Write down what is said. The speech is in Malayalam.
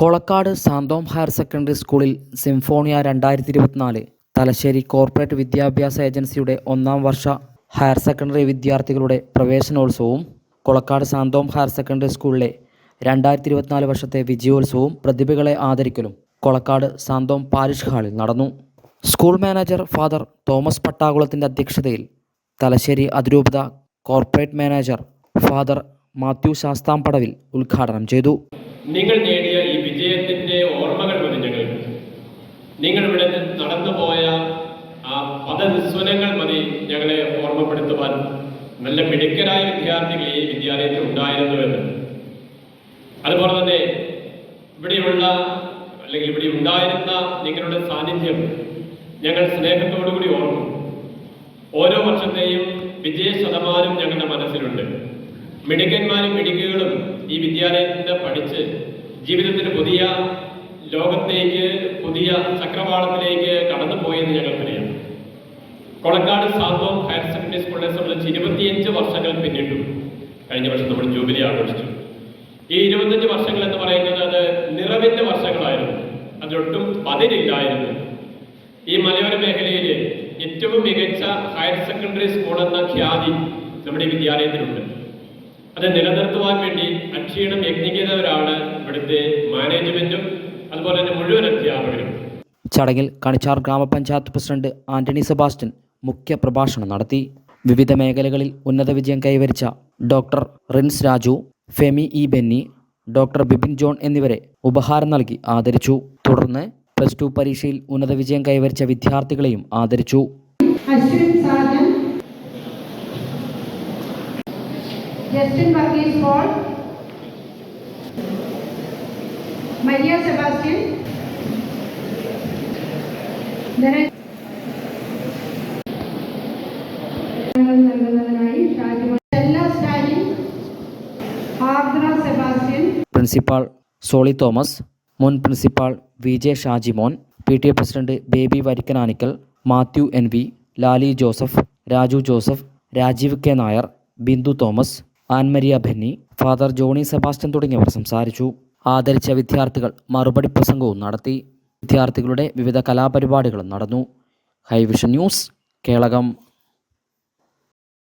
കൊളക്കാട് സാന്തോം ഹയർ സെക്കൻഡറി സ്കൂളിൽ സിംഫോണിയ 2024 തലശ്ശേരി കോർപ്പറേറ്റ് വിദ്യാഭ്യാസ ഏജൻസിയുടെ 1ാം വർഷ ഹയർ സെക്കൻഡറി വിദ്യാർത്ഥികളുടെ പ്രവേശനോത്സവവും കൊളക്കാട് സാന്തോം ഹയർ സെക്കൻഡറി സ്കൂളിലെ 2024 വർഷത്തെ വിജയോത്സവവും പ്രതിഭകളെ ആദരിക്കലും കൊളക്കാട് സാന്തോം പാരിഷ് ഹാളിൽ നടന്നു. സ്കൂൾ മാനേജർ ഫാദർ തോമസ് പട്ടാകുളത്തിൻ്റെ അധ്യക്ഷതയിൽ തലശ്ശേരി അതിരൂപത കോർപ്പറേറ്റ് മാനേജർ ഫാദർ മാത്യു ശാസ്താംപടവിൽ ഉദ്ഘാടനം ചെയ്തു. നിങ്ങൾ നേടിയ ഈ വിജയത്തിൻ്റെ ഓർമ്മകൾ മതി ഞങ്ങൾക്ക്. നിങ്ങളിവിടെ നടന്നുപോയ ആ പദനിസ്വനങ്ങൾ മതി ഞങ്ങളെ ഓർമ്മപ്പെടുത്തുവാൻ. നല്ല മിടുക്കരായ വിദ്യാർത്ഥികൾ ഈ വിദ്യാലയത്തിൽ ഉണ്ടായിരുന്നുവെന്ന്. അതുപോലെ തന്നെ ഇവിടെ ഉണ്ടായിരുന്ന നിങ്ങളുടെ സാന്നിധ്യം ഞങ്ങൾ സ്നേഹത്തോടുകൂടി ഓർക്കും. ഓരോ വർഷത്തെയും വിജയ ശതമാനം ഞങ്ങളുടെ മനസ്സിലുണ്ട്. മിടുക്കന്മാരും മിടുക്കുകളും ഈ വിദ്യാലയത്തിൽ പഠിച്ച് ജീവിതത്തിന് പുതിയ ലോകത്തേക്ക്, പുതിയ ചക്രവാളത്തിലേക്ക് കടന്നുപോയെന്ന് ഞങ്ങൾക്കറിയാം. കൊളക്കാട് സാന്തോം ഹയർ സെക്കൻഡറി സ്കൂളിനെ സംബന്ധിച്ച് 25 വർഷങ്ങൾ പിന്നിട്ടു. കഴിഞ്ഞ വർഷം നമ്മൾ ജൂബിലി ആഘോഷിച്ചു. ഈ 25 വർഷങ്ങൾ എന്ന് പറയുന്നത് അത് നിറവിൻ്റെ വർഷങ്ങളായിരുന്നു. അതിലൊട്ടും പതിരില്ലായിരുന്നു. ഈ മലയോര മേഖലയിൽ ഏറ്റവും മികച്ച ഹയർ സെക്കൻഡറി സ്കൂൾ എന്ന ഖ്യാതി നമ്മുടെ ഈ വിദ്യാലയത്തിലുണ്ട്. അത് നിലനിർത്തുവാൻ വേണ്ടി അക്ഷീണം യജ്ഞിക്കുന്നവരാണ് ഇവിടുത്തെ മാനേജ്മെന്റും അതുപോലെ തന്നെ മുഴുവൻ അധ്യാപകരും. ചടങ്ങിൽ കണിച്ചാർ ഗ്രാമപഞ്ചായത്ത് പ്രസിഡന്റ് ആന്റണി സെബാസ്റ്റ്യൻ മുഖ്യ പ്രഭാഷണം നടത്തി. വിവിധ മേഖലകളിൽ ഉന്നത വിജയം കൈവരിച്ച doctor rinse Raju, Femi E Benny, doctor Bipin John എന്നിവരെ ഉപഹാരം നൽകി ആദരിച്ചു. തുടർന്ന് +2 പരീക്ഷയിൽ ഉന്നത വിജയം കൈവരിച്ച വിദ്യാർത്ഥികളെയും ആദരിച്ചു. Justin Varghese Paul, Maria Sebastian, principal Soly Thomas, മുൻ principal VJ Shajimon, PTA president Baby Varikkananickal, Mathew NV, Lali Joseph, Raju Joseph, Rajeev K Nair, Bindu Thomas, Annmaria Benny, father Johny Sebastian തുടങ്ങിയവർ സംസാരിച്ചു. ആദരിച്ച വിദ്യാർത്ഥികൾ മറുപടി പ്രസംഗവും നടത്തി. വിദ്യാർത്ഥികളുടെ വിവിധ കലാപരിപാടികളും നടന്നു. ഹൈവിഷൻ ന്യൂസ്, കേളകം.